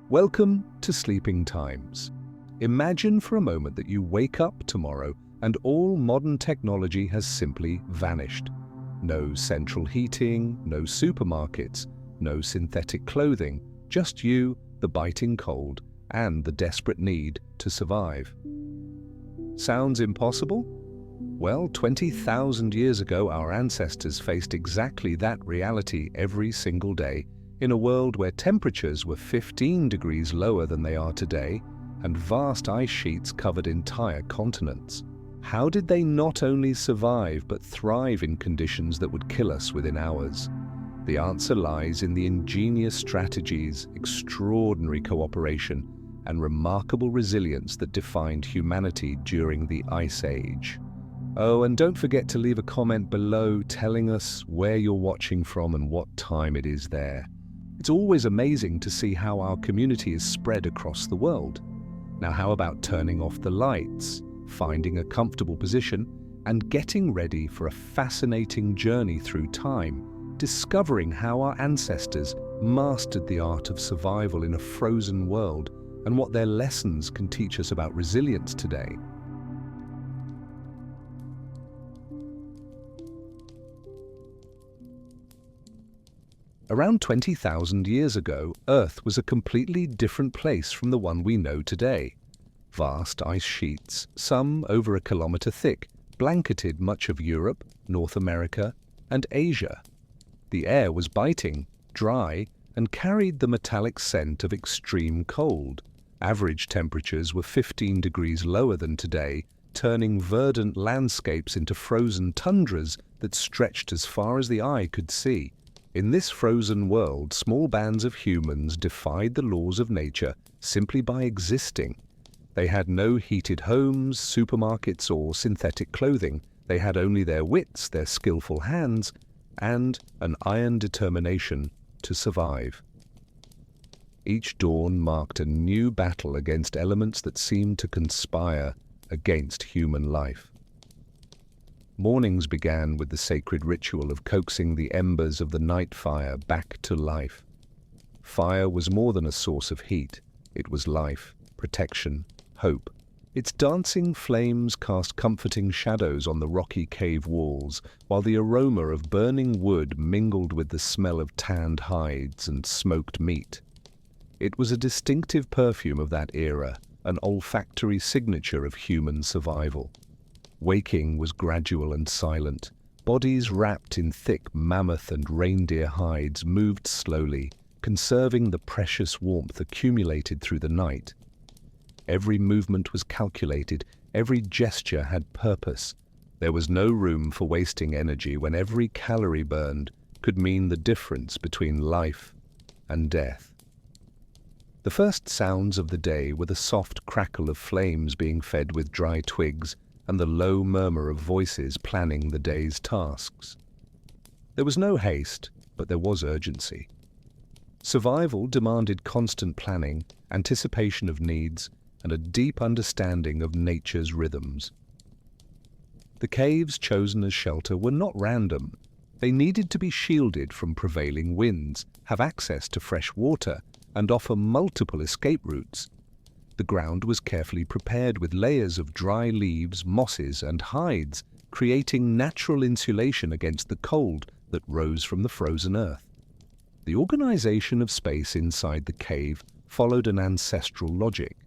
Welcome to Sleeping Times. Imagine for a moment that you wake up tomorrow and all modern technology has simply vanished. No central heating, no supermarkets, no synthetic clothing, just you, the biting cold, and the desperate need to survive. Sounds impossible? Well, 20,000 years ago, our ancestors faced exactly that reality every single day in a world where temperatures were 15 degrees lower than they are today and vast ice sheets covered entire continents. How did they not only survive but thrive in conditions that would kill us within hours? The answer lies in the ingenious strategies, extraordinary cooperation, and remarkable resilience that defined humanity during the Ice Age. Oh, and don't forget to leave a comment below telling us where you're watching from and what time it is there. It's always amazing to see how our community is spread across the world. Now, how about turning off the lights, finding a comfortable position, and getting ready for a fascinating journey through time, discovering how our ancestors mastered the art of survival in a frozen world and what their lessons can teach us about resilience today. Around 20,000 years ago, Earth was a completely different place from the one we know today. Vast ice sheets, some over a kilometer thick, blanketed much of Europe, North America, and Asia. The air was biting, dry, and carried the metallic scent of extreme cold. Average temperatures were 15 degrees lower than today, turning verdant landscapes into frozen tundras that stretched as far as the eye could see. In this frozen world, small bands of humans defied the laws of nature simply by existing. They had no heated homes, supermarkets, or synthetic clothing. They had only their wits, their skillful hands, and an iron determination to survive. Each dawn marked a new battle against elements that seemed to conspire against human life. Mornings began with the sacred ritual of coaxing the embers of the night fire back to life. Fire was more than a source of heat. It was life, protection, hope. Its dancing flames cast comforting shadows on the rocky cave walls, while the aroma of burning wood mingled with the smell of tanned hides and smoked meat. It was a distinctive perfume of that era, an olfactory signature of human survival. Waking was gradual and silent. Bodies wrapped in thick mammoth and reindeer hides moved slowly, conserving the precious warmth accumulated through the night. Every movement was calculated, every gesture had purpose. There was no room for wasting energy when every calorie burned could mean the difference between life and death. The first sounds of the day were the soft crackle of flames being fed with dry twigs and the low murmur of voices planning the day's tasks. There was no haste, but there was urgency. Survival demanded constant planning, anticipation of needs, and a deep understanding of nature's rhythms. The caves chosen as shelter were not random. They needed to be shielded from prevailing winds, have access to fresh water, and offer multiple escape routes. The ground was carefully prepared with layers of dry leaves, mosses, and hides, creating natural insulation against the cold that rose from the frozen earth. The organization of space inside the cave followed an ancestral logic.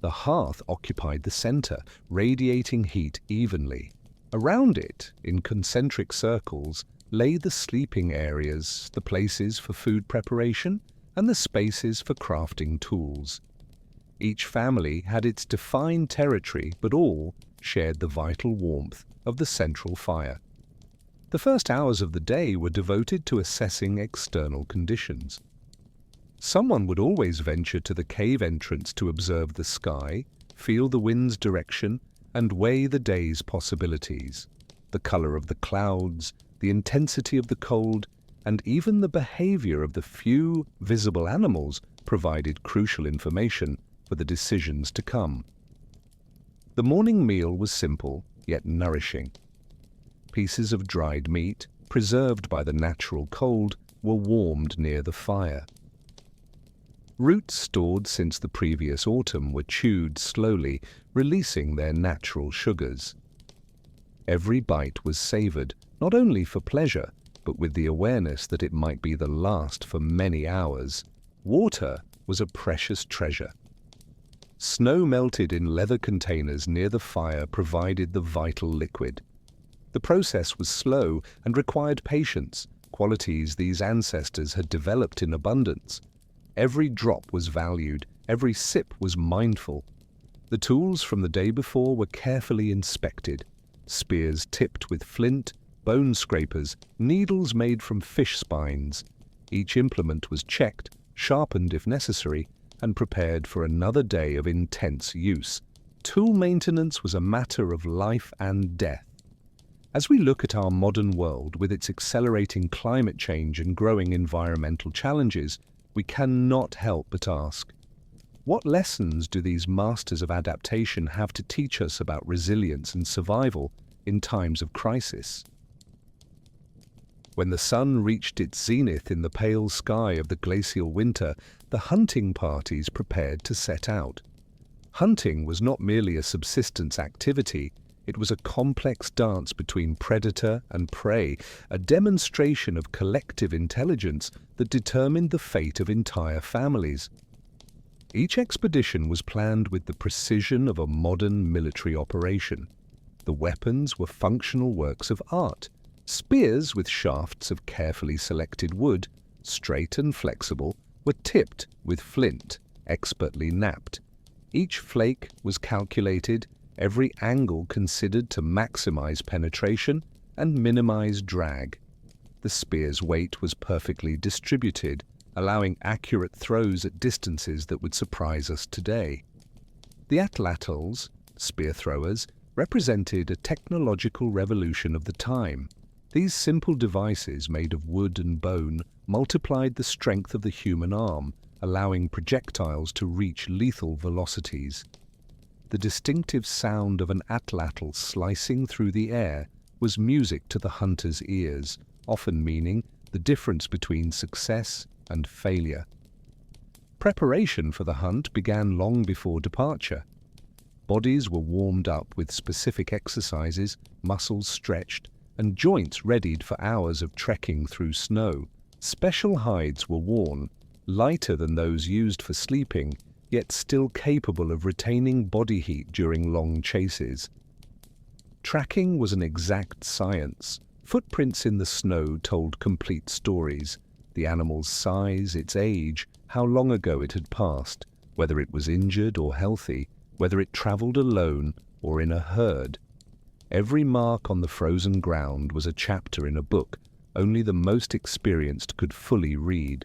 The hearth occupied the center, radiating heat evenly. Around it, in concentric circles, lay the sleeping areas, the places for food preparation, and the spaces for crafting tools. Each family had its defined territory, but all shared the vital warmth of the central fire. The first hours of the day were devoted to assessing external conditions. Someone would always venture to the cave entrance to observe the sky, feel the wind's direction, and weigh the day's possibilities. The color of the clouds, the intensity of the cold, and even the behavior of the few visible animals provided crucial information for the decisions to come. The morning meal was simple, yet nourishing. Pieces of dried meat, preserved by the natural cold, were warmed near the fire. Roots stored since the previous autumn were chewed slowly, releasing their natural sugars. Every bite was savored, not only for pleasure, but with the awareness that it might be the last for many hours. Water was a precious treasure. Snow melted in leather containers near the fire provided the vital liquid. The process was slow and required patience, qualities these ancestors had developed in abundance. Every drop was valued, every sip was mindful. The tools from the day before were carefully inspected. Spears tipped with flint, bone scrapers, needles made from fish spines. Each implement was checked, sharpened if necessary, and prepared for another day of intense use. Tool maintenance was a matter of life and death. As we look at our modern world with its accelerating climate change and growing environmental challenges, we cannot help but ask, what lessons do these masters of adaptation have to teach us about resilience and survival in times of crisis? When the sun reached its zenith in the pale sky of the glacial winter, the hunting parties prepared to set out. Hunting was not merely a subsistence activity, it was a complex dance between predator and prey, a demonstration of collective intelligence that determined the fate of entire families. Each expedition was planned with the precision of a modern military operation. The weapons were functional works of art. Spears with shafts of carefully selected wood, straight and flexible, were tipped with flint, expertly knapped. Each flake was calculated, every angle considered to maximize penetration and minimize drag. The spear's weight was perfectly distributed, allowing accurate throws at distances that would surprise us today. The atlatls, spear throwers, represented a technological revolution of the time. These simple devices made of wood and bone multiplied the strength of the human arm, allowing projectiles to reach lethal velocities. The distinctive sound of an atlatl slicing through the air was music to the hunter's ears, often meaning the difference between success and failure. Preparation for the hunt began long before departure. Bodies were warmed up with specific exercises, muscles stretched, and joints readied for hours of trekking through snow. Special hides were worn, lighter than those used for sleeping, yet still capable of retaining body heat during long chases. Tracking was an exact science. Footprints in the snow told complete stories. The animal's size, its age, how long ago it had passed, whether it was injured or healthy, whether it traveled alone or in a herd. Every mark on the frozen ground was a chapter in a book only the most experienced could fully read.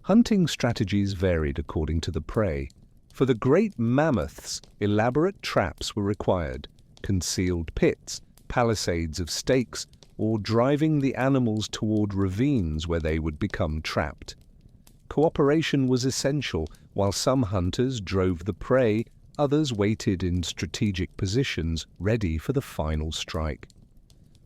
Hunting strategies varied according to the prey. For the great mammoths, elaborate traps were required, concealed pits, palisades of stakes, or driving the animals toward ravines where they would become trapped. Cooperation was essential. While some hunters drove the prey, others waited in strategic positions, ready for the final strike.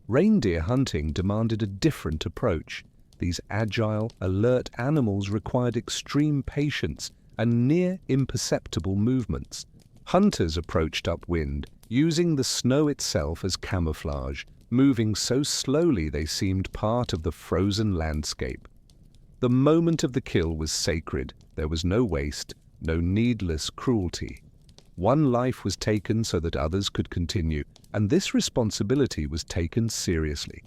Reindeer hunting demanded a different approach. These agile, alert animals required extreme patience and near imperceptible movements. Hunters approached upwind, using the snow itself as camouflage, moving so slowly they seemed part of the frozen landscape. The moment of the kill was sacred. There was no waste, no needless cruelty. One life was taken so that others could continue, and this responsibility was taken seriously.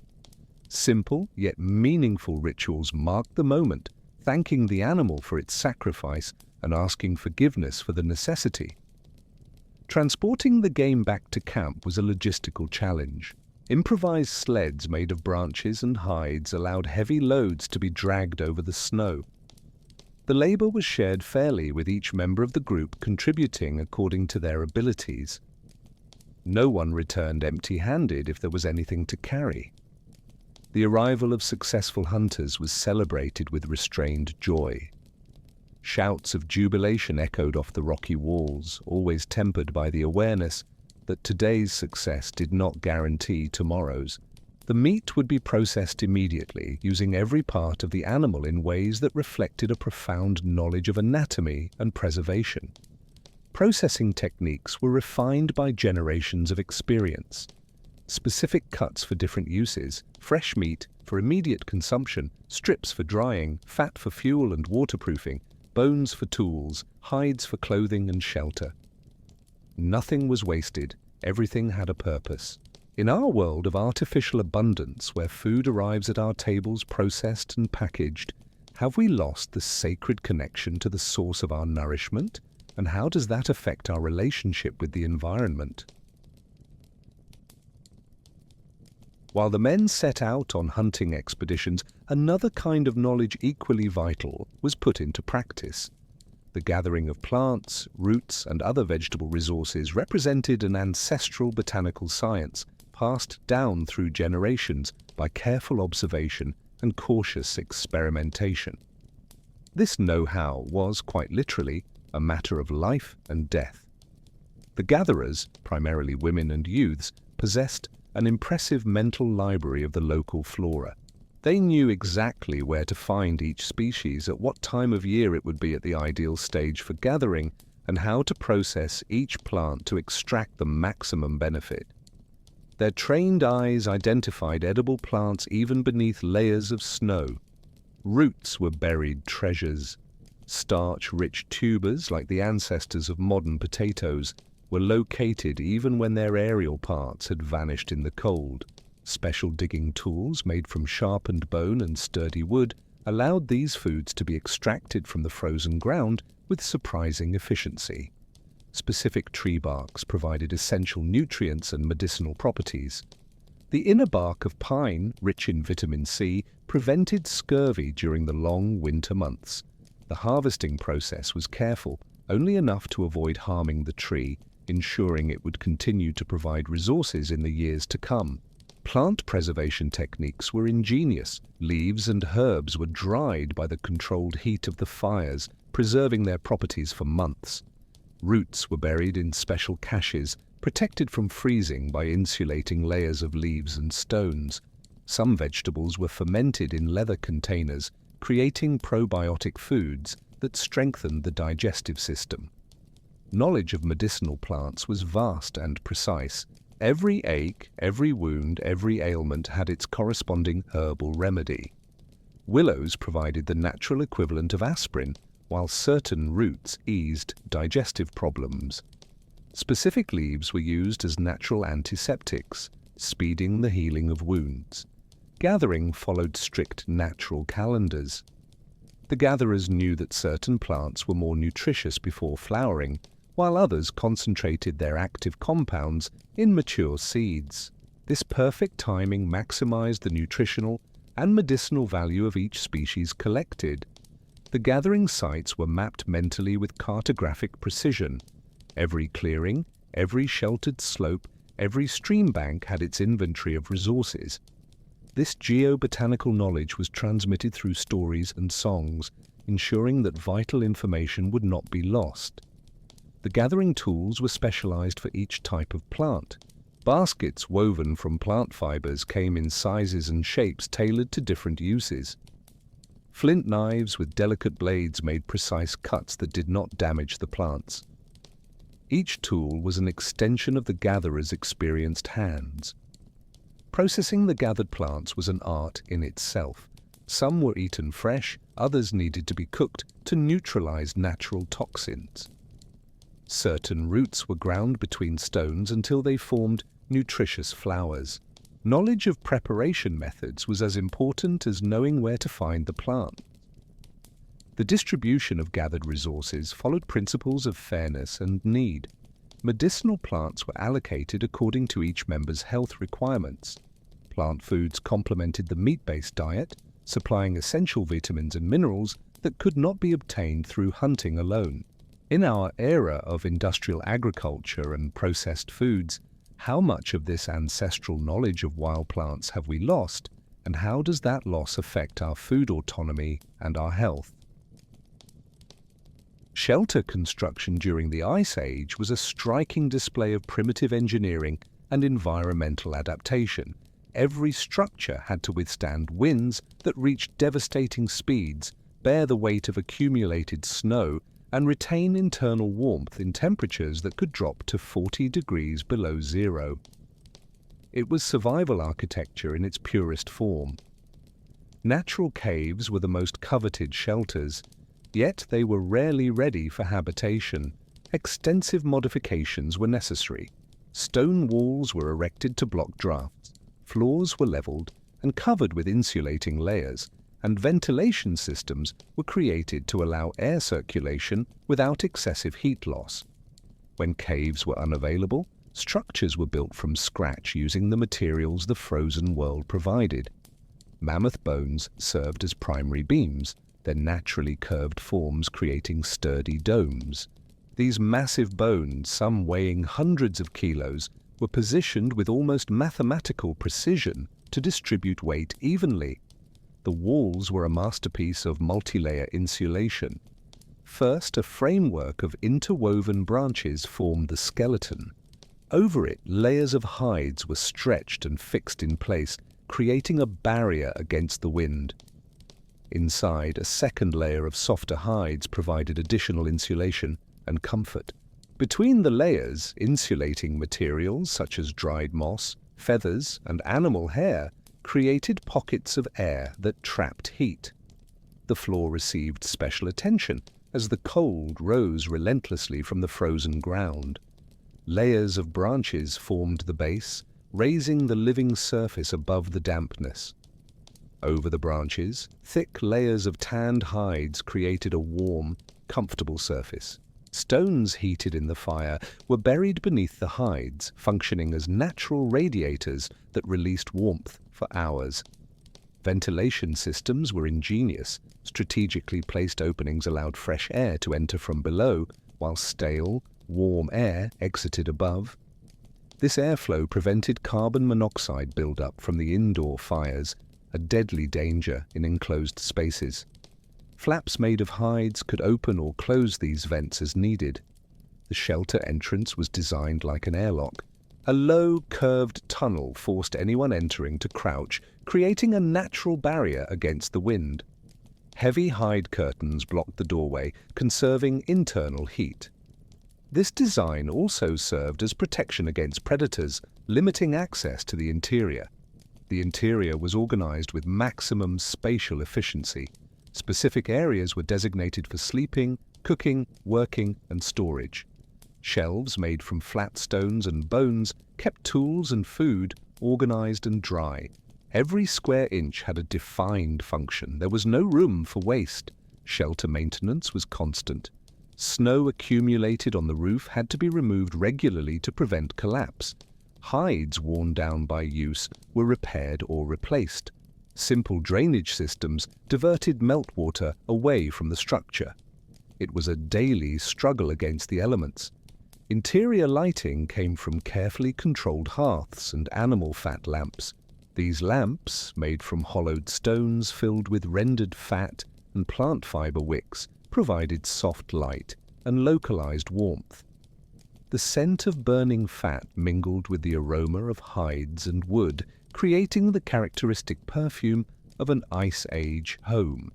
Simple yet meaningful rituals marked the moment, thanking the animal for its sacrifice and asking forgiveness for the necessity. Transporting the game back to camp was a logistical challenge. Improvised sleds made of branches and hides allowed heavy loads to be dragged over the snow. The labor was shared fairly, with each member of the group contributing according to their abilities. No one returned empty-handed if there was anything to carry. The arrival of successful hunters was celebrated with restrained joy. Shouts of jubilation echoed off the rocky walls, always tempered by the awareness that today's success did not guarantee tomorrow's. The meat would be processed immediately, using every part of the animal in ways that reflected a profound knowledge of anatomy and preservation. Processing techniques were refined by generations of experience. Specific cuts for different uses, fresh meat for immediate consumption, strips for drying, fat for fuel and waterproofing, bones for tools, hides for clothing and shelter. Nothing was wasted, everything had a purpose. In our world of artificial abundance, where food arrives at our tables processed and packaged, have we lost the sacred connection to the source of our nourishment? And how does that affect our relationship with the environment? While the men set out on hunting expeditions, another kind of knowledge equally vital was put into practice. The gathering of plants, roots, and other vegetable resources represented an ancestral botanical science passed down through generations by careful observation and cautious experimentation. This know-how was, quite literally, a matter of life and death. The gatherers, primarily women and youths, possessed an impressive mental library of the local flora. They knew exactly where to find each species, at what time of year it would be at the ideal stage for gathering, and how to process each plant to extract the maximum benefit. Their trained eyes identified edible plants even beneath layers of snow. Roots were buried treasures. Starch-rich tubers, like the ancestors of modern potatoes, were located even when their aerial parts had vanished in the cold. Special digging tools made from sharpened bone and sturdy wood allowed these foods to be extracted from the frozen ground with surprising efficiency. Specific tree barks provided essential nutrients and medicinal properties. The inner bark of pine, rich in vitamin C, prevented scurvy during the long winter months. The harvesting process was careful, only enough to avoid harming the tree, ensuring it would continue to provide resources in the years to come. Plant preservation techniques were ingenious. Leaves and herbs were dried by the controlled heat of the fires, preserving their properties for months. Roots were buried in special caches, protected from freezing by insulating layers of leaves and stones. Some vegetables were fermented in leather containers, creating probiotic foods that strengthened the digestive system. Knowledge of medicinal plants was vast and precise. Every ache, every wound, every ailment had its corresponding herbal remedy. Willows provided the natural equivalent of aspirin, while certain roots eased digestive problems. Specific leaves were used as natural antiseptics, speeding the healing of wounds. Gathering followed strict natural calendars. The gatherers knew that certain plants were more nutritious before flowering, while others concentrated their active compounds in mature seeds. This perfect timing maximized the nutritional and medicinal value of each species collected. The gathering sites were mapped mentally with cartographic precision. Every clearing, every sheltered slope, every stream bank had its inventory of resources. This geobotanical knowledge was transmitted through stories and songs, ensuring that vital information would not be lost. The gathering tools were specialized for each type of plant. Baskets woven from plant fibers came in sizes and shapes tailored to different uses. Flint knives with delicate blades made precise cuts that did not damage the plants. Each tool was an extension of the gatherer's experienced hands. Processing the gathered plants was an art in itself. Some were eaten fresh, others needed to be cooked to neutralize natural toxins. Certain roots were ground between stones until they formed nutritious flowers. Knowledge of preparation methods was as important as knowing where to find the plant. The distribution of gathered resources followed principles of fairness and need. Medicinal plants were allocated according to each member's health requirements. Plant foods complemented the meat-based diet, supplying essential vitamins and minerals that could not be obtained through hunting alone. In our era of industrial agriculture and processed foods, how much of this ancestral knowledge of wild plants have we lost, and how does that loss affect our food autonomy and our health? Shelter construction during the Ice Age was a striking display of primitive engineering and environmental adaptation. Every structure had to withstand winds that reached devastating speeds, bear the weight of accumulated snow, and retain internal warmth in temperatures that could drop to 40 degrees below zero. It was survival architecture in its purest form. Natural caves were the most coveted shelters, yet they were rarely ready for habitation. Extensive modifications were necessary. Stone walls were erected to block drafts, floors were leveled and covered with insulating layers, and ventilation systems were created to allow air circulation without excessive heat loss. When caves were unavailable, structures were built from scratch using the materials the frozen world provided. Mammoth bones served as primary beams, their naturally curved forms creating sturdy domes. These massive bones, some weighing hundreds of kilos, were positioned with almost mathematical precision to distribute weight evenly. The walls were a masterpiece of multi-layer insulation. First, a framework of interwoven branches formed the skeleton. Over it, layers of hides were stretched and fixed in place, creating a barrier against the wind. Inside, a second layer of softer hides provided additional insulation and comfort. Between the layers, insulating materials such as dried moss, feathers, and animal hair created pockets of air that trapped heat. The floor received special attention as the cold rose relentlessly from the frozen ground. Layers of branches formed the base, raising the living surface above the dampness. Over the branches, thick layers of tanned hides created a warm, comfortable surface. Stones heated in the fire were buried beneath the hides, functioning as natural radiators that released warmth for hours. Ventilation systems were ingenious. Strategically placed openings allowed fresh air to enter from below, while stale, warm air exited above. This airflow prevented carbon monoxide buildup from the indoor fires, a deadly danger in enclosed spaces. Flaps made of hides could open or close these vents as needed. The shelter entrance was designed like an airlock. A low, curved tunnel forced anyone entering to crouch, creating a natural barrier against the wind. Heavy hide curtains blocked the doorway, conserving internal heat. This design also served as protection against predators, limiting access to the interior. The interior was organized with maximum spatial efficiency. Specific areas were designated for sleeping, cooking, working, and storage. Shelves made from flat stones and bones kept tools and food organized and dry. Every square inch had a defined function. There was no room for waste. Shelter maintenance was constant. Snow accumulated on the roof had to be removed regularly to prevent collapse. Hides worn down by use were repaired or replaced. Simple drainage systems diverted meltwater away from the structure. It was a daily struggle against the elements. Interior lighting came from carefully controlled hearths and animal fat lamps. These lamps, made from hollowed stones filled with rendered fat and plant fiber wicks, provided soft light and localized warmth. The scent of burning fat mingled with the aroma of hides and wood, creating the characteristic perfume of an Ice Age home.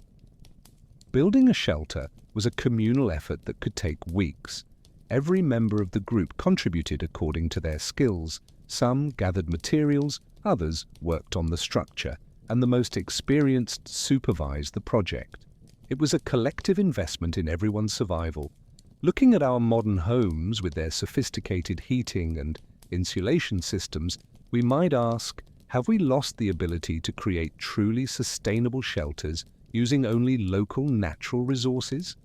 Building a shelter was a communal effort that could take weeks. Every member of the group contributed according to their skills. Some gathered materials, others worked on the structure, and the most experienced supervised the project. It was a collective investment in everyone's survival. Looking at our modern homes with their sophisticated heating and insulation systems, we might ask, have we lost the ability to create truly sustainable shelters using only local natural resources?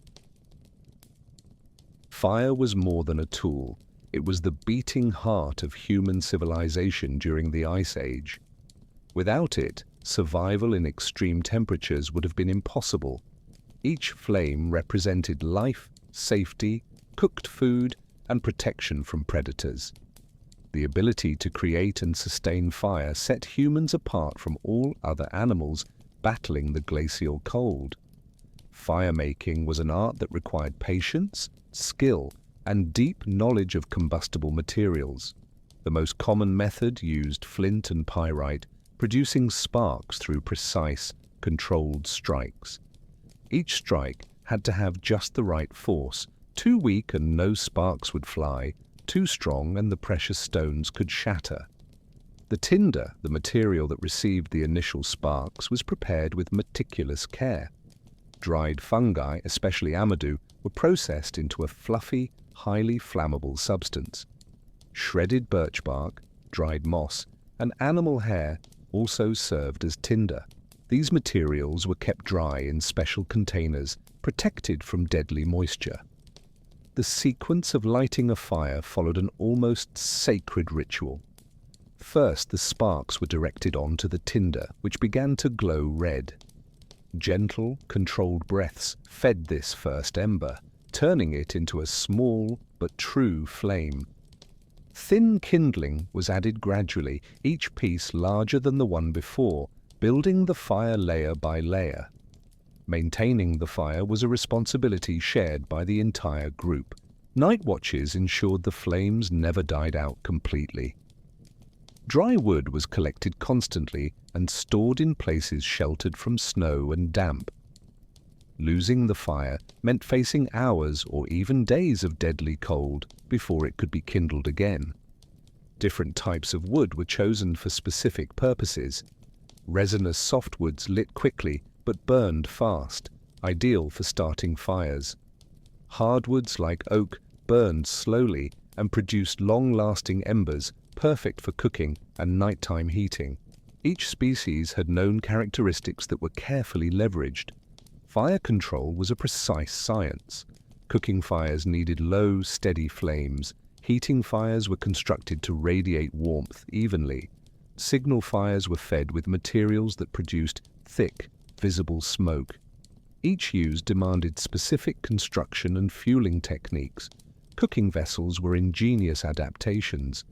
Fire was more than a tool. It was the beating heart of human civilization during the Ice Age. Without it, survival in extreme temperatures would have been impossible. Each flame represented life, safety, cooked food, and protection from predators. The ability to create and sustain fire set humans apart from all other animals battling the glacial cold. Fire-making was an art that required patience, skill, and deep knowledge of combustible materials. The most common method used flint and pyrite, producing sparks through precise, controlled strikes. Each strike had to have just the right force. Too weak and no sparks would fly, too strong and the precious stones could shatter. The tinder, the material that received the initial sparks, was prepared with meticulous care. Dried fungi, especially amadou, were processed into a fluffy, highly flammable substance. Shredded birch bark, dried moss, and animal hair also served as tinder. These materials were kept dry in special containers, protected from deadly moisture. The sequence of lighting a fire followed an almost sacred ritual. First, the sparks were directed onto the tinder, which began to glow red. Gentle, controlled breaths fed this first ember, turning it into a small but true flame. Thin kindling was added gradually, each piece larger than the one before, building the fire layer by layer. Maintaining the fire was a responsibility shared by the entire group. Night watches ensured the flames never died out completely. Dry wood was collected constantly and stored in places sheltered from snow and damp. Losing the fire meant facing hours or even days of deadly cold before it could be kindled again. Different types of wood were chosen for specific purposes. Resinous softwoods lit quickly but burned fast, ideal for starting fires. Hardwoods like oak burned slowly and produced long-lasting embers, perfect for cooking and nighttime heating. Each species had known characteristics that were carefully leveraged. Fire control was a precise science. Cooking fires needed low, steady flames. Heating fires were constructed to radiate warmth evenly. Signal fires were fed with materials that produced thick, visible smoke. Each use demanded specific construction and fueling techniques. Cooking vessels were ingenious adaptations.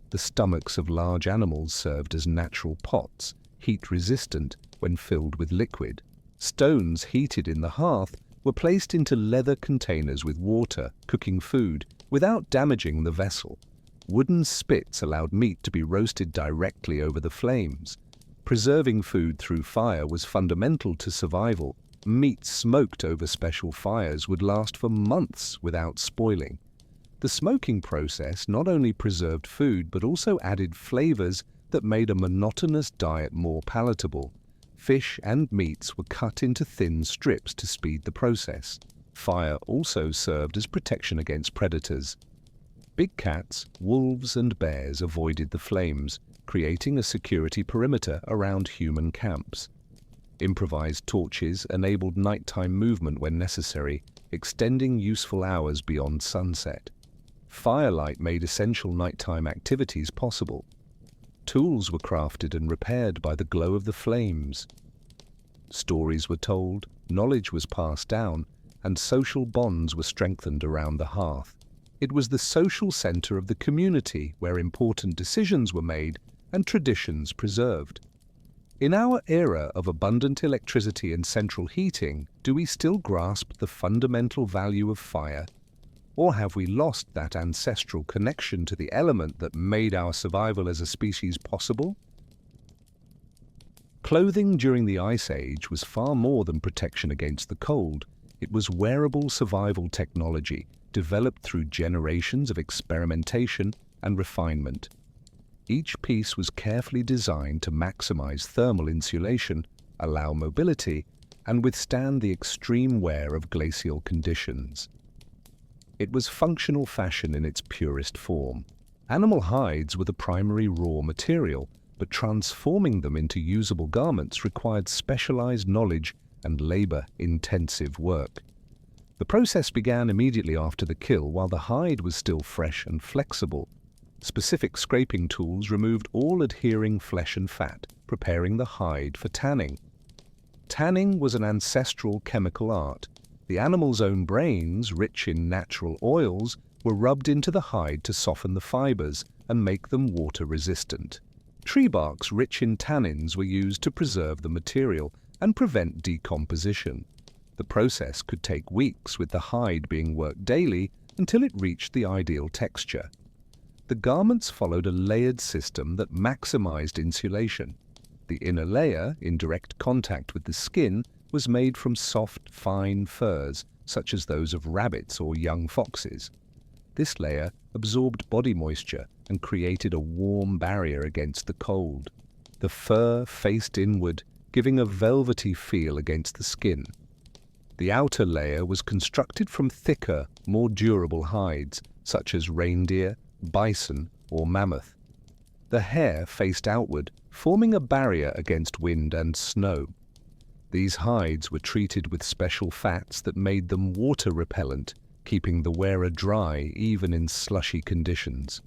The stomachs of large animals served as natural pots, heat-resistant when filled with liquid. Stones heated in the hearth were placed into leather containers with water, cooking food, without damaging the vessel. Wooden spits allowed meat to be roasted directly over the flames. Preserving food through fire was fundamental to survival. Meat smoked over special fires would last for months without spoiling. The smoking process not only preserved food but also added flavors that made a monotonous diet more palatable. Fish and meats were cut into thin strips to speed the process. Fire also served as protection against predators. Big cats, wolves, and bears avoided the flames, creating a security perimeter around human camps. Improvised torches enabled nighttime movement when necessary, extending useful hours beyond sunset. Firelight made essential nighttime activities possible. Tools were crafted and repaired by the glow of the flames. Stories were told, knowledge was passed down, and social bonds were strengthened around the hearth. It was the social center of the community where important decisions were made and traditions preserved. In our era of abundant electricity and central heating, do we still grasp the fundamental value of fire? Or have we lost that ancestral connection to the element that made our survival as a species possible? Clothing during the Ice Age was far more than protection against the cold. It was wearable survival technology, developed through generations of experimentation and refinement. Each piece was carefully designed to maximize thermal insulation, allow mobility, and withstand the extreme wear of glacial conditions. It was functional fashion in its purest form. Animal hides were the primary raw material, but transforming them into usable garments required specialized knowledge and labor-intensive work. The process began immediately after the kill while the hide was still fresh and flexible. Specific scraping tools removed all adhering flesh and fat, preparing the hide for tanning. Tanning was an ancestral chemical art. The animal's own brains, rich in natural oils, were rubbed into the hide to soften the fibers and make them water-resistant. Tree barks rich in tannins were used to preserve the material and prevent decomposition. The process could take weeks, with the hide being worked daily until it reached the ideal texture. The garments followed a layered system that maximized insulation. The inner layer, in direct contact with the skin, was made from soft, fine furs, such as those of rabbits or young foxes. This layer absorbed body moisture and created a warm barrier against the cold. The fur faced inward, giving a velvety feel against the skin. The outer layer was constructed from thicker, more durable hides, such as reindeer, bison, or mammoth. The hair faced outward, forming a barrier against wind and snow. These hides were treated with special fats that made them water repellent, keeping the wearer dry even in slushy conditions.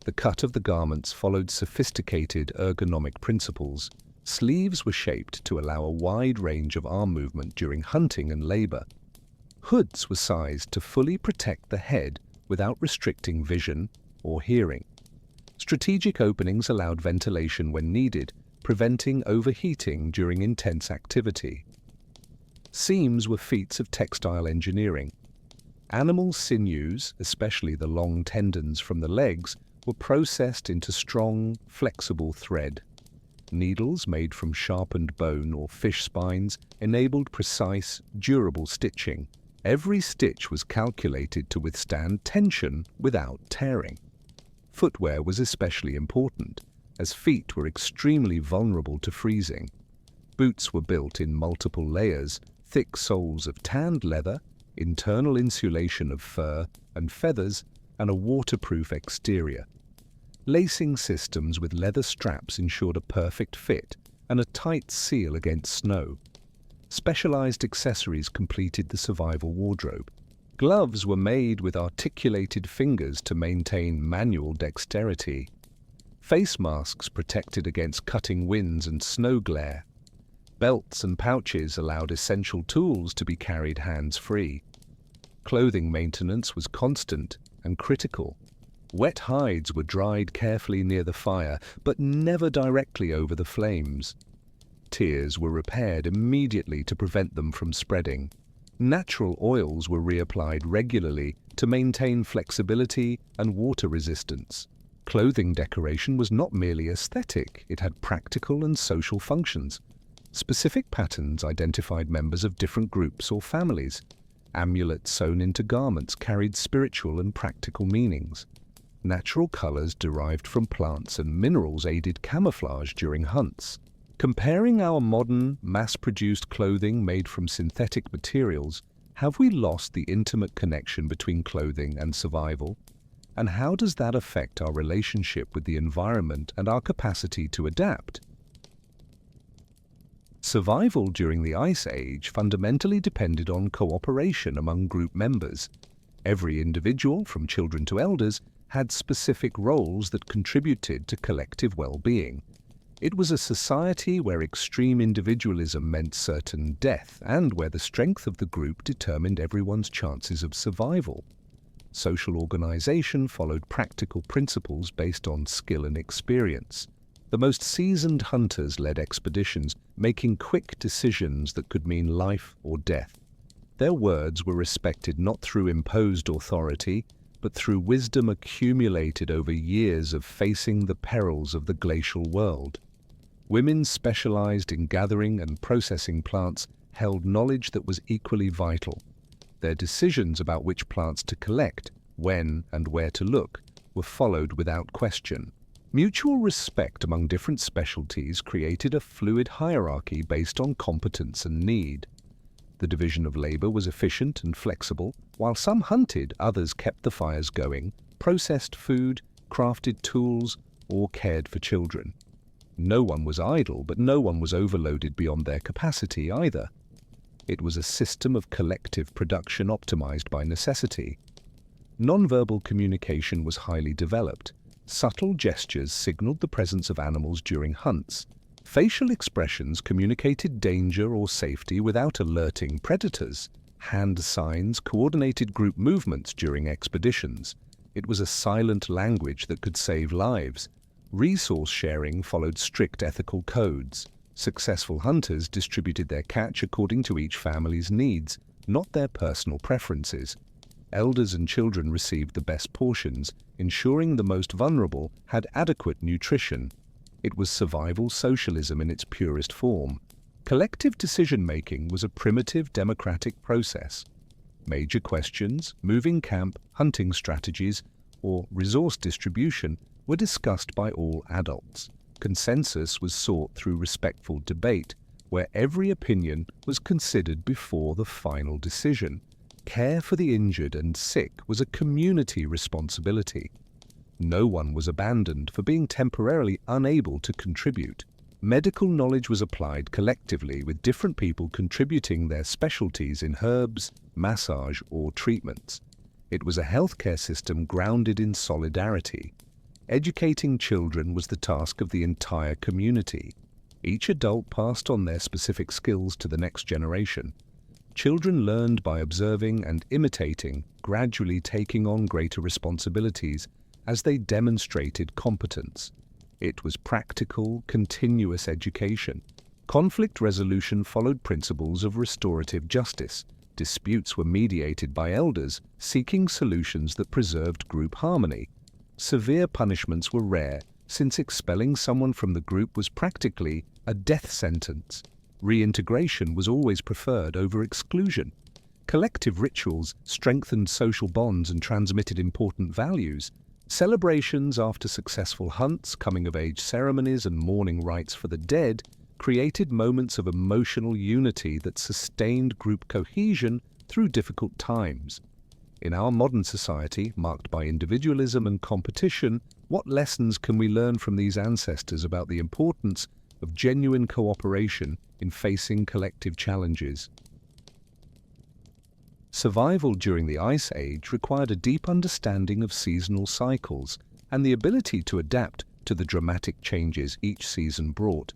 The cut of the garments followed sophisticated ergonomic principles. Sleeves were shaped to allow a wide range of arm movement during hunting and labor. Hoods were sized to fully protect the head without restricting vision or hearing. Strategic openings allowed ventilation when needed, preventing overheating during intense activity. Seams were feats of textile engineering. Animal sinews, especially the long tendons from the legs, were processed into strong, flexible thread. Needles made from sharpened bone or fish spines enabled precise, durable stitching. Every stitch was calculated to withstand tension without tearing. Footwear was especially important, as feet were extremely vulnerable to freezing. Boots were built in multiple layers, thick soles of tanned leather, internal insulation of fur and feathers, and a waterproof exterior. Lacing systems with leather straps ensured a perfect fit and a tight seal against snow. Specialized accessories completed the survival wardrobe. Gloves were made with articulated fingers to maintain manual dexterity. Face masks protected against cutting winds and snow glare. Belts and pouches allowed essential tools to be carried hands-free. Clothing maintenance was constant and critical. Wet hides were dried carefully near the fire, but never directly over the flames. Tears were repaired immediately to prevent them from spreading. Natural oils were reapplied regularly to maintain flexibility and water resistance. Clothing decoration was not merely aesthetic, it had practical and social functions. Specific patterns identified members of different groups or families. Amulets sewn into garments carried spiritual and practical meanings. Natural colors derived from plants and minerals aided camouflage during hunts. Comparing our modern, mass-produced clothing made from synthetic materials, have we lost the intimate connection between clothing and survival? And how does that affect our relationship with the environment and our capacity to adapt? Survival during the Ice Age fundamentally depended on cooperation among group members. Every individual, from children to elders, had specific roles that contributed to collective well-being. It was a society where extreme individualism meant certain death and where the strength of the group determined everyone's chances of survival. Social organization followed practical principles based on skill and experience. The most seasoned hunters led expeditions, making quick decisions that could mean life or death. Their words were respected not through imposed authority, but through wisdom accumulated over years of facing the perils of the glacial world. Women specialized in gathering and processing plants held knowledge that was equally vital. Their decisions about which plants to collect, when and where to look, were followed without question. Mutual respect among different specialties created a fluid hierarchy based on competence and need. The division of labor was efficient and flexible. While some hunted, others kept the fires going, processed food, crafted tools, or cared for children. No one was idle, but no one was overloaded beyond their capacity either. It was a system of collective production optimized by necessity. Nonverbal communication was highly developed. Subtle gestures signaled the presence of animals during hunts. Facial expressions communicated danger or safety without alerting predators. Hand signs coordinated group movements during expeditions. It was a silent language that could save lives. Resource sharing followed strict ethical codes. Successful hunters distributed their catch according to each family's needs, not their personal preferences. Elders and children received the best portions, ensuring the most vulnerable had adequate nutrition. It was survival socialism in its purest form. Collective decision-making was a primitive democratic process. Major questions, moving camp, hunting strategies, or resource distribution were discussed by all adults. Consensus was sought through respectful debate, where every opinion was considered before the final decision. Care for the injured and sick was a community responsibility. No one was abandoned for being temporarily unable to contribute. Medical knowledge was applied collectively, with different people contributing their specialties in herbs, massage, or treatments. It was a healthcare system grounded in solidarity. Educating children was the task of the entire community. Each adult passed on their specific skills to the next generation. Children learned by observing and imitating, gradually taking on greater responsibilities as they demonstrated competence. It was practical, continuous education. Conflict resolution followed principles of restorative justice. Disputes were mediated by elders, seeking solutions that preserved group harmony. Severe punishments were rare, since expelling someone from the group was practically a death sentence. Reintegration was always preferred over exclusion. Collective rituals strengthened social bonds and transmitted important values. Celebrations after successful hunts, coming-of-age ceremonies, and mourning rites for the dead created moments of emotional unity that sustained group cohesion through difficult times. In our modern society, marked by individualism and competition, what lessons can we learn from these ancestors about the importance of genuine cooperation in facing collective challenges? Survival during the Ice Age required a deep understanding of seasonal cycles and the ability to adapt to the dramatic changes each season brought.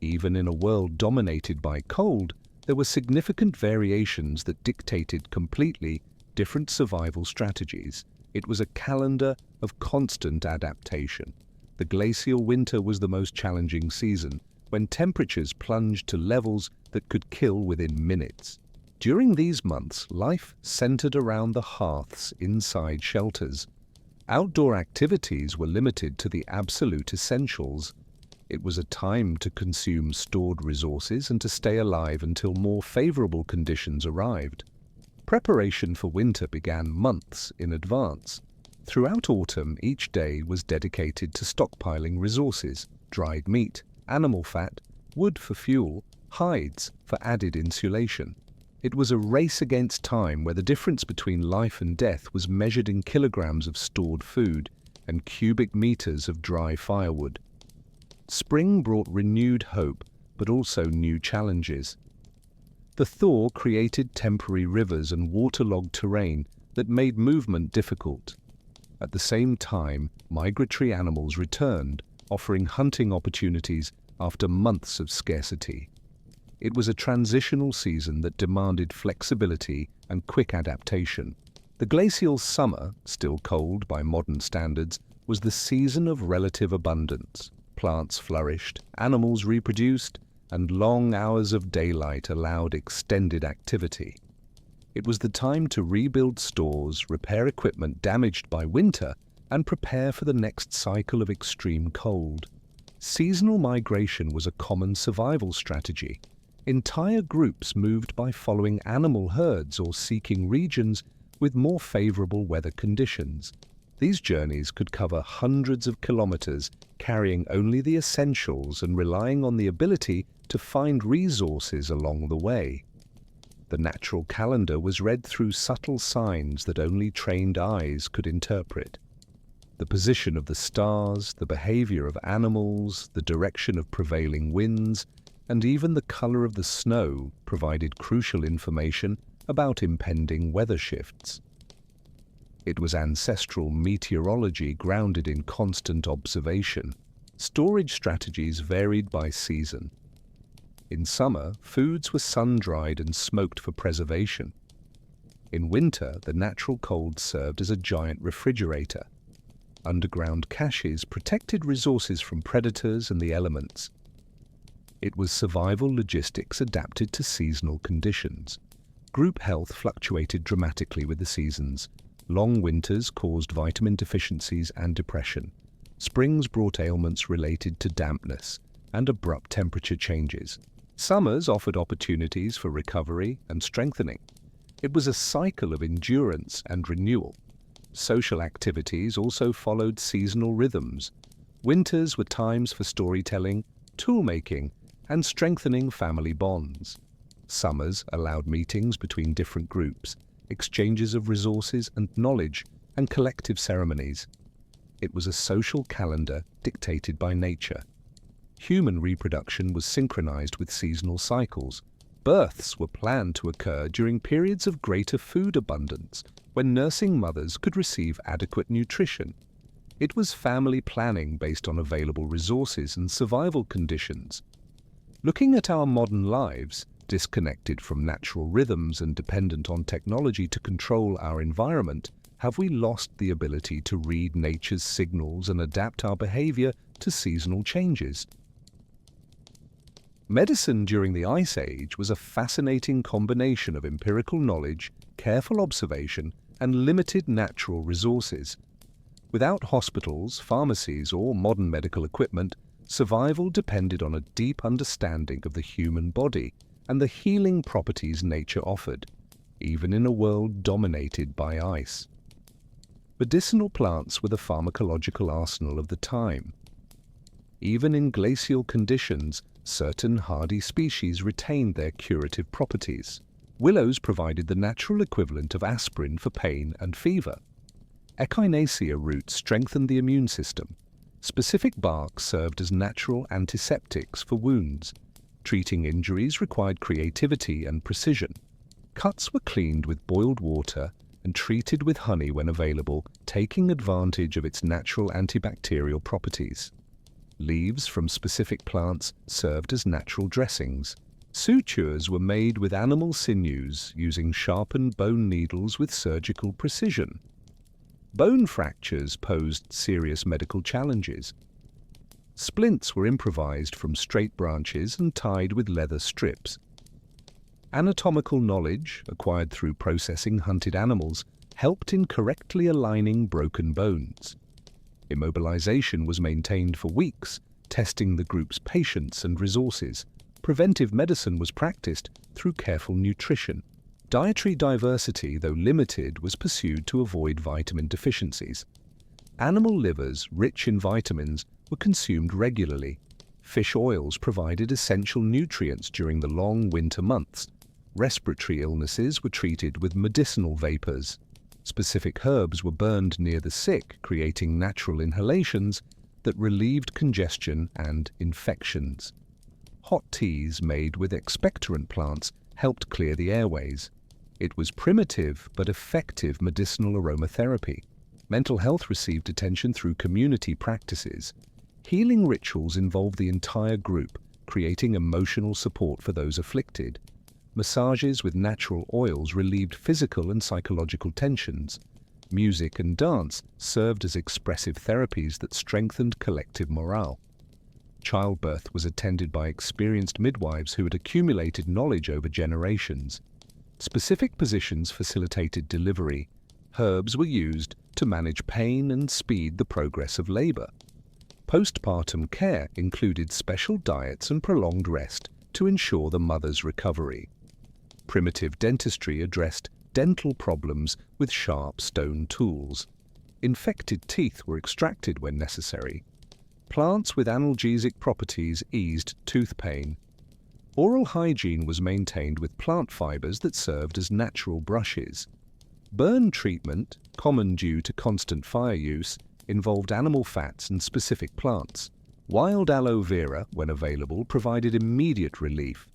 Even in a world dominated by cold, there were significant variations that dictated completely different survival strategies. It was a calendar of constant adaptation. The glacial winter was the most challenging season, when temperatures plunged to levels that could kill within minutes. During these months, life centered around the hearths inside shelters. Outdoor activities were limited to the absolute essentials. It was a time to consume stored resources and to stay alive until more favorable conditions arrived. Preparation for winter began months in advance. Throughout autumn, each day was dedicated to stockpiling resources: dried meat, animal fat, wood for fuel, hides for added insulation. It was a race against time, where the difference between life and death was measured in kilograms of stored food and cubic meters of dry firewood. Spring brought renewed hope, but also new challenges. The thaw created temporary rivers and waterlogged terrain that made movement difficult. At the same time, migratory animals returned, offering hunting opportunities after months of scarcity. It was a transitional season that demanded flexibility and quick adaptation. The glacial summer, still cold by modern standards, was the season of relative abundance. Plants flourished, animals reproduced, and long hours of daylight allowed extended activity. It was the time to rebuild stores, repair equipment damaged by winter, and prepare for the next cycle of extreme cold. Seasonal migration was a common survival strategy. Entire groups moved by following animal herds or seeking regions with more favorable weather conditions. These journeys could cover hundreds of kilometers, carrying only the essentials and relying on the ability to find resources along the way. The natural calendar was read through subtle signs that only trained eyes could interpret. The position of the stars, the behavior of animals, the direction of prevailing winds, and even the color of the snow provided crucial information about impending weather shifts. It was ancestral meteorology grounded in constant observation. Storage strategies varied by season. In summer, foods were sun-dried and smoked for preservation. In winter, the natural cold served as a giant refrigerator. Underground caches protected resources from predators and the elements. It was survival logistics adapted to seasonal conditions. Group health fluctuated dramatically with the seasons. Long winters caused vitamin deficiencies and depression. Springs brought ailments related to dampness and abrupt temperature changes. Summers offered opportunities for recovery and strengthening. It was a cycle of endurance and renewal. Social activities also followed seasonal rhythms. Winters were times for storytelling, tool-making, and strengthening family bonds. Summers allowed meetings between different groups, exchanges of resources and knowledge, and collective ceremonies. It was a social calendar dictated by nature. Human reproduction was synchronized with seasonal cycles. Births were planned to occur during periods of greater food abundance, when nursing mothers could receive adequate nutrition. It was family planning based on available resources and survival conditions. Looking at our modern lives, disconnected from natural rhythms and dependent on technology to control our environment, have we lost the ability to read nature's signals and adapt our behavior to seasonal changes? Medicine during the Ice Age was a fascinating combination of empirical knowledge, careful observation, and limited natural resources. Without hospitals, pharmacies, or modern medical equipment, survival depended on a deep understanding of the human body and the healing properties nature offered, even in a world dominated by ice. Medicinal plants were the pharmacological arsenal of the time. Even in glacial conditions, certain hardy species retained their curative properties. Willows provided the natural equivalent of aspirin for pain and fever. Echinacea roots strengthened the immune system. Specific bark served as natural antiseptics for wounds. Treating injuries required creativity and precision. Cuts were cleaned with boiled water and treated with honey when available, taking advantage of its natural antibacterial properties. Leaves from specific plants served as natural dressings. Sutures were made with animal sinews using sharpened bone needles with surgical precision. Bone fractures posed serious medical challenges. Splints were improvised from straight branches and tied with leather strips. Anatomical knowledge, acquired through processing hunted animals, helped in correctly aligning broken bones. Immobilization was maintained for weeks, testing the group's patience and resources. Preventive medicine was practiced through careful nutrition. Dietary diversity, though limited, was pursued to avoid vitamin deficiencies. Animal livers, rich in vitamins, were consumed regularly. Fish oils provided essential nutrients during the long winter months. Respiratory illnesses were treated with medicinal vapors. Specific herbs were burned near the sick, creating natural inhalations that relieved congestion and infections. Hot teas made with expectorant plants helped clear the airways. It was primitive but effective medicinal aromatherapy. Mental health received attention through community practices. Healing rituals involved the entire group, creating emotional support for those afflicted. Massages with natural oils relieved physical and psychological tensions. Music and dance served as expressive therapies that strengthened collective morale. Childbirth was attended by experienced midwives who had accumulated knowledge over generations. Specific positions facilitated delivery. Herbs were used to manage pain and speed the progress of labor. Postpartum care included special diets and prolonged rest to ensure the mother's recovery. Primitive dentistry addressed dental problems with sharp stone tools. Infected teeth were extracted when necessary. Plants with analgesic properties eased tooth pain. Oral hygiene was maintained with plant fibers that served as natural brushes. Burn treatment, common due to constant fire use, involved animal fats and specific plants. Wild aloe vera, when available, provided immediate relief.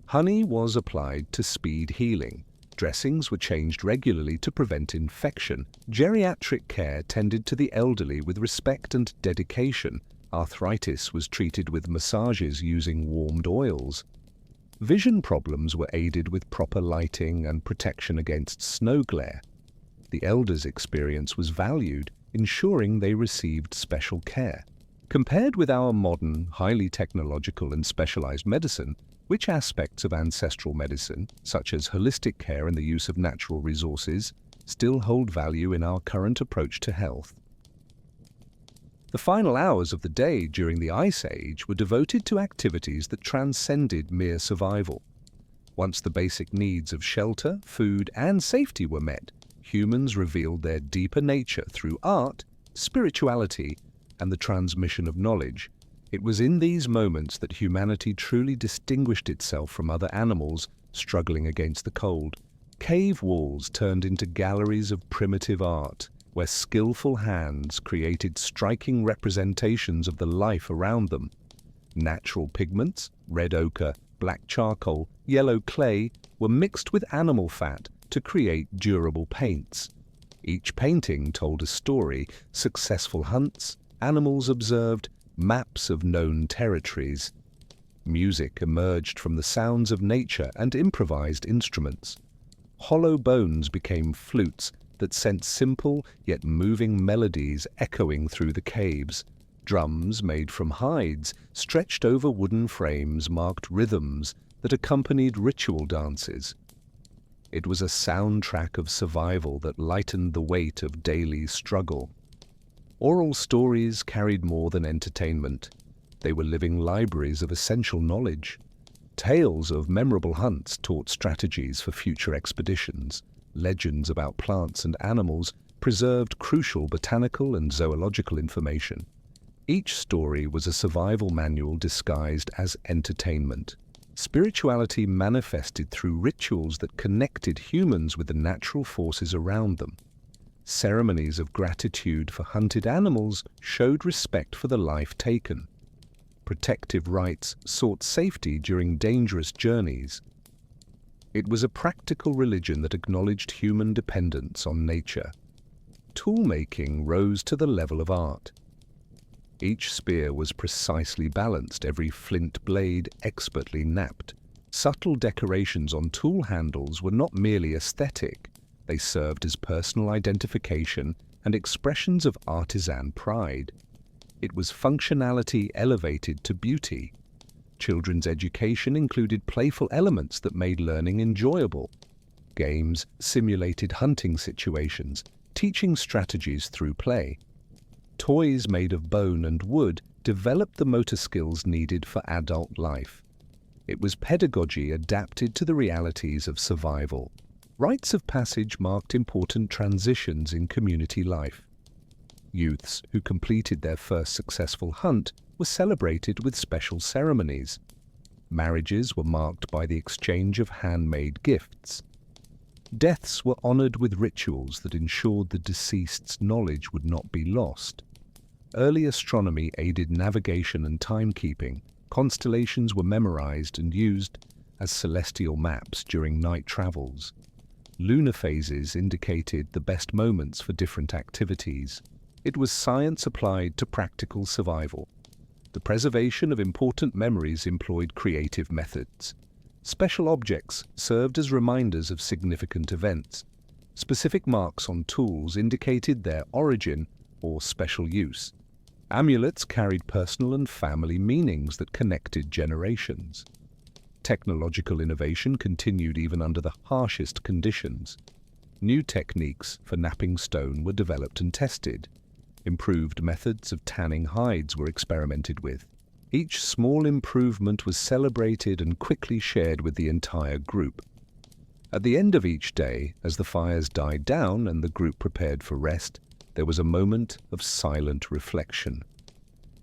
Honey was applied to speed healing. Dressings were changed regularly to prevent infection. Geriatric care tended to the elderly with respect and dedication. Arthritis was treated with massages using warmed oils. Vision problems were aided with proper lighting and protection against snow glare. The elders' experience was valued, ensuring they received special care. Compared with our modern, highly technological and specialized medicine, which aspects of ancestral medicine, such as holistic care and the use of natural resources, still hold value in our current approach to health? The final hours of the day during the Ice Age were devoted to activities that transcended mere survival. Once the basic needs of shelter, food, and safety were met, humans revealed their deeper nature through art, spirituality, and the transmission of knowledge. It was in these moments that humanity truly distinguished itself from other animals struggling against the cold. Cave walls turned into galleries of primitive art, where skillful hands created striking representations of the life around them. Natural pigments, red ochre, black charcoal, yellow clay, were mixed with animal fat to create durable paints. Each painting told a story: successful hunts, animals observed, maps of known territories. Music emerged from the sounds of nature and improvised instruments. Hollow bones became flutes that sent simple yet moving melodies echoing through the caves. Drums made from hides, stretched over wooden frames, marked rhythms that accompanied ritual dances. It was a soundtrack of survival that lightened the weight of daily struggle. Oral stories carried more than entertainment. They were living libraries of essential knowledge. Tales of memorable hunts taught strategies for future expeditions. Legends about plants and animals preserved crucial botanical and zoological information. Each story was a survival manual disguised as entertainment. Spirituality manifested through rituals that connected humans with the natural forces around them. Ceremonies of gratitude for hunted animals showed respect for the life taken. Protective rites sought safety during dangerous journeys. It was a practical religion that acknowledged human dependence on nature. Tool-making rose to the level of art. Each spear was precisely balanced, every flint blade expertly knapped. Subtle decorations on tool handles were not merely aesthetic. They served as personal identification and expressions of artisan pride. It was functionality elevated to beauty. Children's education included playful elements that made learning enjoyable. Games simulated hunting situations, teaching strategies through play. Toys made of bone and wood developed the motor skills needed for adult life. It was pedagogy adapted to the realities of survival. Rites of passage marked important transitions in community life. Youths who completed their first successful hunt were celebrated with special ceremonies. Marriages were marked by the exchange of handmade gifts. Deaths were honored with rituals that ensured the deceased's knowledge would not be lost. Early astronomy aided navigation and timekeeping. Constellations were memorized and used as celestial maps during night travels. Lunar phases indicated the best moments for different activities. It was science applied to practical survival. The preservation of important memories employed creative methods. Special objects served as reminders of significant events. Specific marks on tools indicated their origin or special use. Amulets carried personal and family meanings that connected generations. Technological innovation continued even under the harshest conditions. New techniques for knapping stone were developed and tested. Improved methods of tanning hides were experimented with. Each small improvement was celebrated and quickly shared with the entire group. At the end of each day, as the fires died down and the group prepared for rest, there was a moment of silent reflection.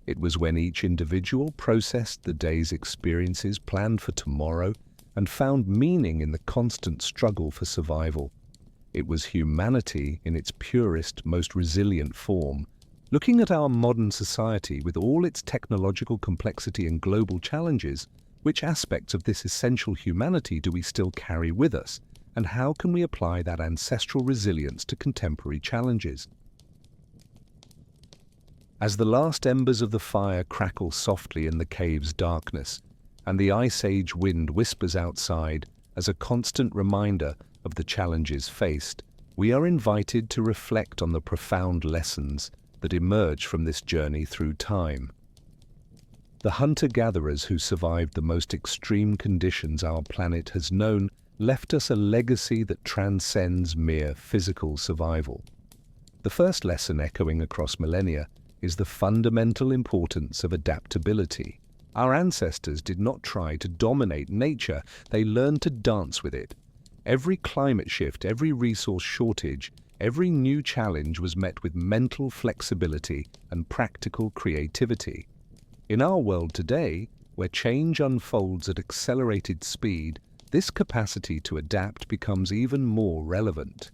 It was when each individual processed the day's experiences, planned for tomorrow, and found meaning in the constant struggle for survival. It was humanity in its purest, most resilient form. Looking at our modern society with all its technological complexity and global challenges, which aspects of this essential humanity do we still carry with us, and how can we apply that ancestral resilience to contemporary challenges? As the last embers of the fire crackle softly in the cave's darkness, and the Ice Age wind whispers outside as a constant reminder of the challenges faced, we are invited to reflect on the profound lessons that emerge from this journey through time. The hunter-gatherers who survived the most extreme conditions our planet has known left us a legacy that transcends mere physical survival. The first lesson, echoing across millennia, is the fundamental importance of adaptability. Our ancestors did not try to dominate nature, they learned to dance with it. Every climate shift, every resource shortage, every new challenge was met with mental flexibility and practical creativity. In our world today, where change unfolds at accelerated speed, this capacity to adapt becomes even more relevant.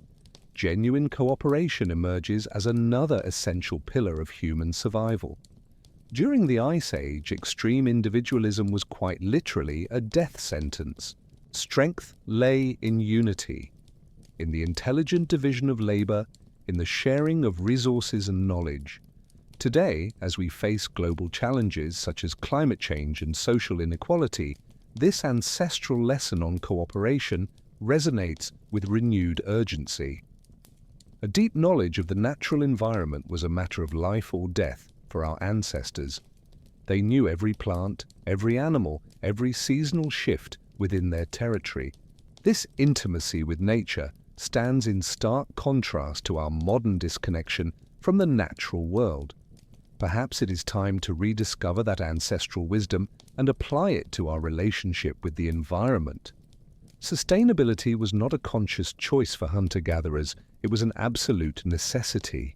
Genuine cooperation emerges as another essential pillar of human survival. During the Ice Age, extreme individualism was quite literally a death sentence. Strength lay in unity, in the intelligent division of labor, in the sharing of resources and knowledge. Today, as we face global challenges such as climate change and social inequality, this ancestral lesson on cooperation resonates with renewed urgency. A deep knowledge of the natural environment was a matter of life or death for our ancestors. They knew every plant, every animal, every seasonal shift within their territory. This intimacy with nature stands in stark contrast to our modern disconnection from the natural world. Perhaps it is time to rediscover that ancestral wisdom and apply it to our relationship with the environment. Sustainability was not a conscious choice for hunter-gatherers, it was an absolute necessity.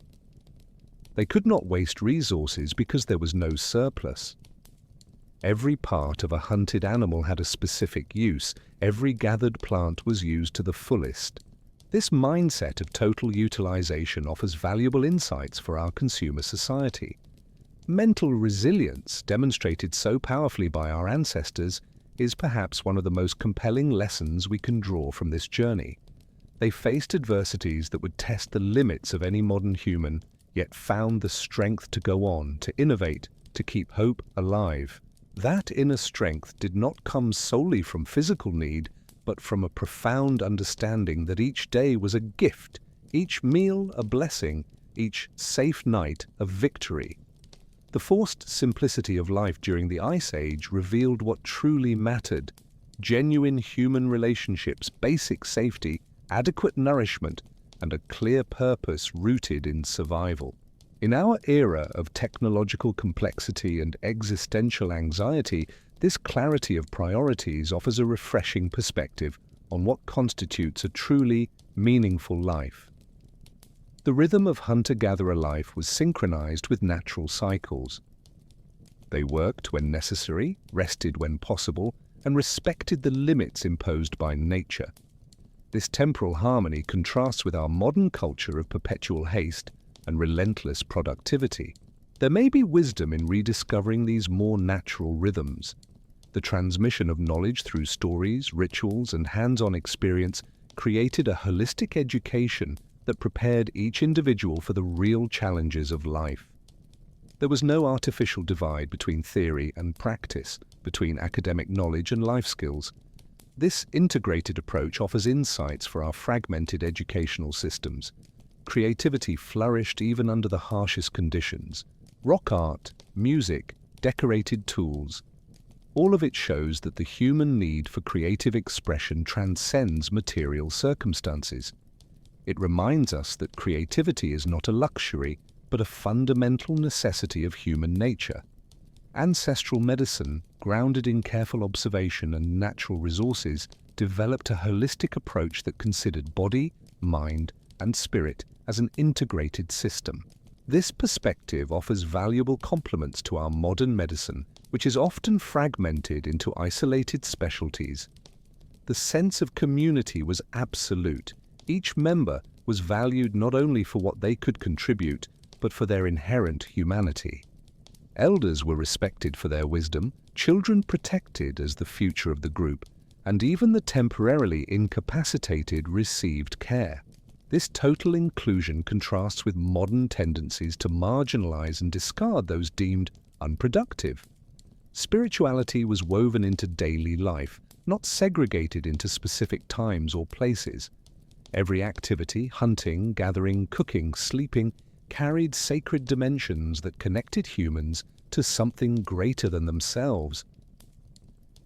They could not waste resources because there was no surplus. Every part of a hunted animal had a specific use, every gathered plant was used to the fullest. This mindset of total utilization offers valuable insights for our consumer society. Mental resilience, demonstrated so powerfully by our ancestors, is perhaps one of the most compelling lessons we can draw from this journey. They faced adversities that would test the limits of any modern human, yet found the strength to go on, to innovate, to keep hope alive. That inner strength did not come solely from physical need, but from a profound understanding that each day was a gift, each meal a blessing, each safe night a victory. The forced simplicity of life during the Ice Age revealed what truly mattered: genuine human relationships, basic safety, adequate nourishment, and a clear purpose rooted in survival. In our era of technological complexity and existential anxiety, this clarity of priorities offers a refreshing perspective on what constitutes a truly meaningful life. The rhythm of hunter-gatherer life was synchronized with natural cycles. They worked when necessary, rested when possible, and respected the limits imposed by nature. This temporal harmony contrasts with our modern culture of perpetual haste and relentless productivity. There may be wisdom in rediscovering these more natural rhythms. The transmission of knowledge through stories, rituals, and hands-on experience created a holistic education that prepared each individual for the real challenges of life. There was no artificial divide between theory and practice, between academic knowledge and life skills. This integrated approach offers insights for our fragmented educational systems. Creativity flourished even under the harshest conditions. Rock art, music, decorated tools, all of it shows that the human need for creative expression transcends material circumstances. It reminds us that creativity is not a luxury, but a fundamental necessity of human nature. Ancestral medicine, grounded in careful observation and natural resources, developed a holistic approach that considered body, mind, and spirit as an integrated system. This perspective offers valuable complements to our modern medicine, which is often fragmented into isolated specialties. The sense of community was absolute. Each member was valued not only for what they could contribute, but for their inherent humanity. Elders were respected for their wisdom, children protected as the future of the group, and even the temporarily incapacitated received care. This total inclusion contrasts with modern tendencies to marginalize and discard those deemed unproductive. Spirituality was woven into daily life, not segregated into specific times or places. Every activity, hunting, gathering, cooking, sleeping, carried sacred dimensions that connected humans to something greater than themselves.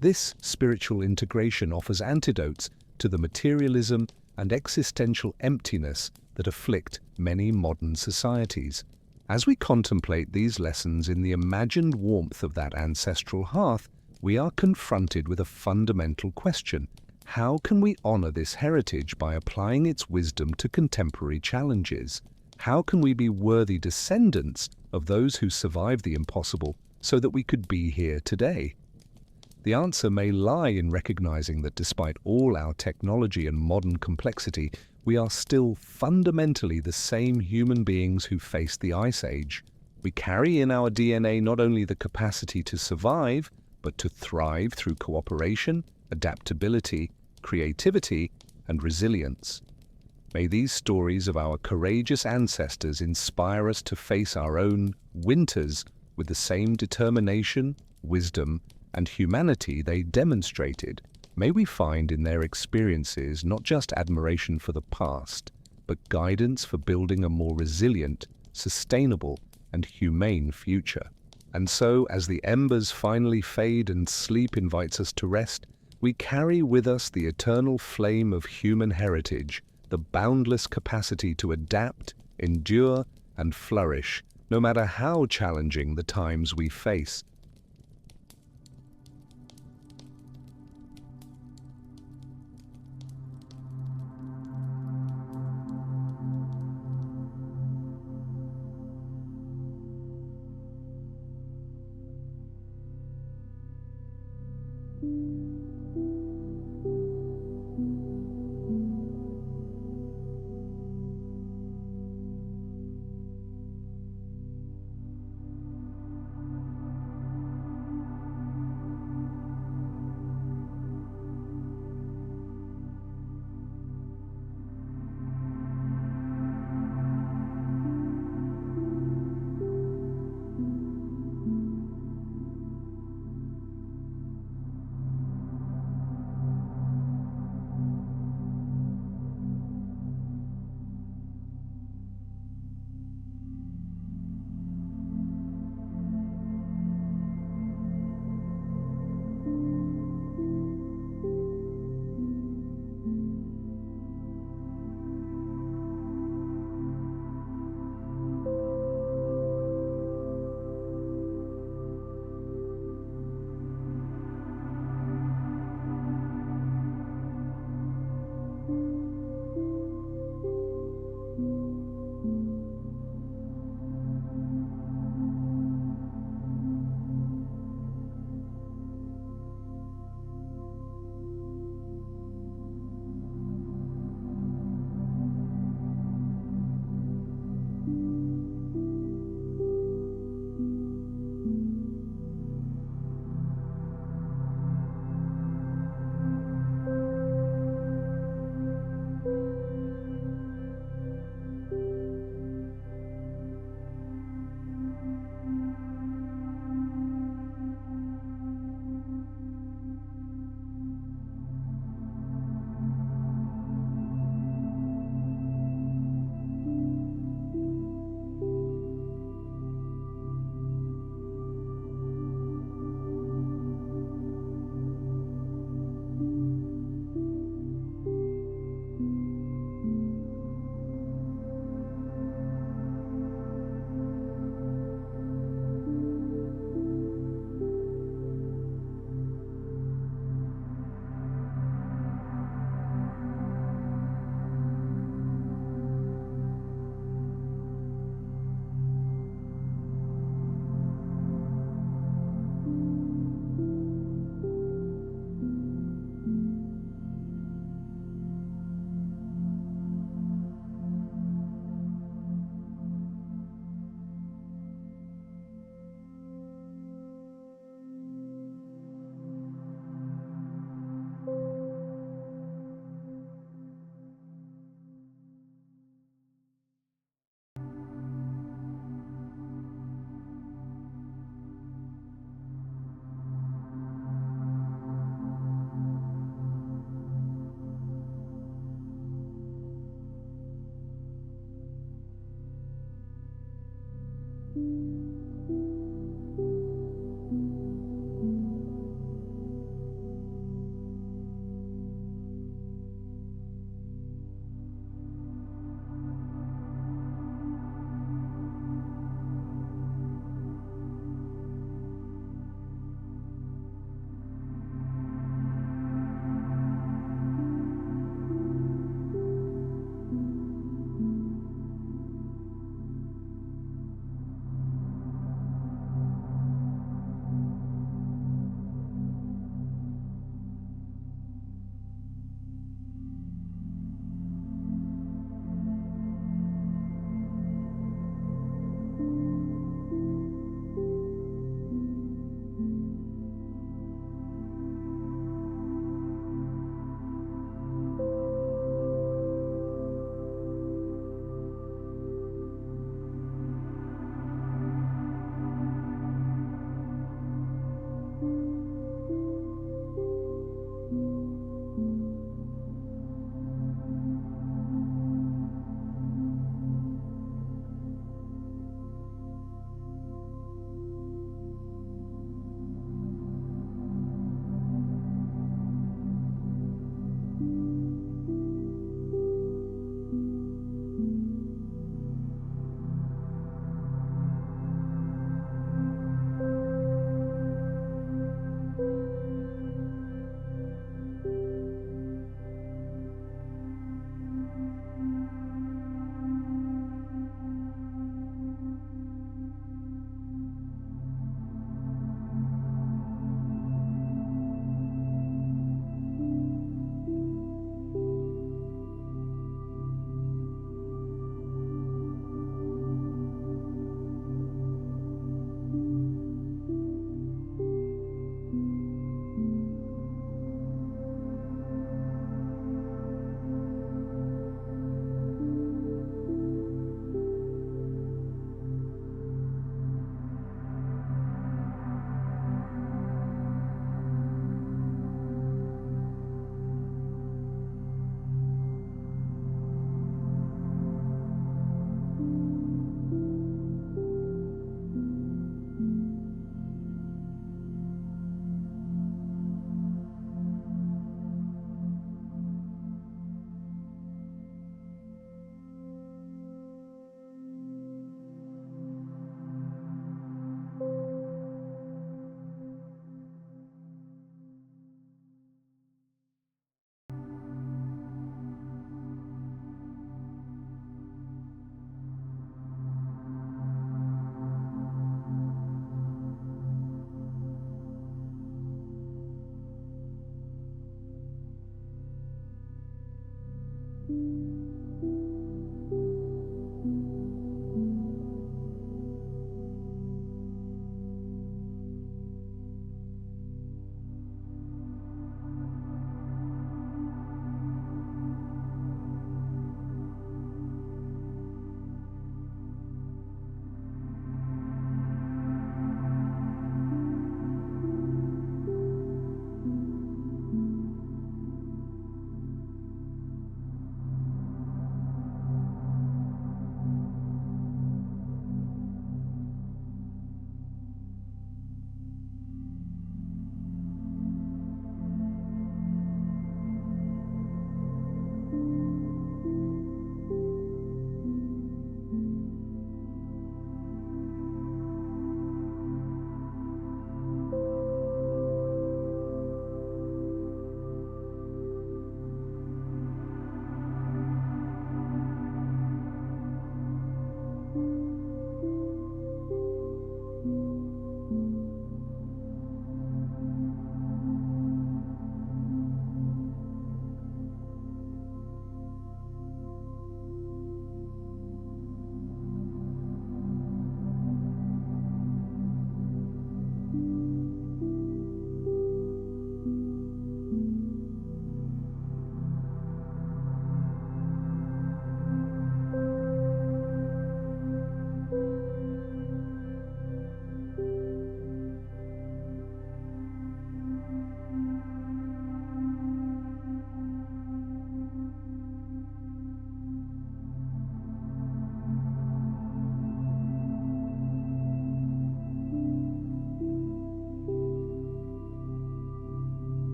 This spiritual integration offers antidotes to the materialism and existential emptiness that afflict many modern societies. As we contemplate these lessons in the imagined warmth of that ancestral hearth, we are confronted with a fundamental question. How can we honor this heritage by applying its wisdom to contemporary challenges? How can we be worthy descendants of those who survived the impossible so that we could be here today? The answer may lie in recognizing that despite all our technology and modern complexity, we are still fundamentally the same human beings who faced the Ice Age. We carry in our DNA not only the capacity to survive, but to thrive through cooperation, adaptability, creativity, and resilience. May these stories of our courageous ancestors inspire us to face our own winters with the same determination, wisdom, and humanity they demonstrated. May we find in their experiences not just admiration for the past, but guidance for building a more resilient, sustainable, and humane future. And so, as the embers finally fade and sleep invites us to rest, we carry with us the eternal flame of human heritage, the boundless capacity to adapt, endure, and flourish, no matter how challenging the times we face.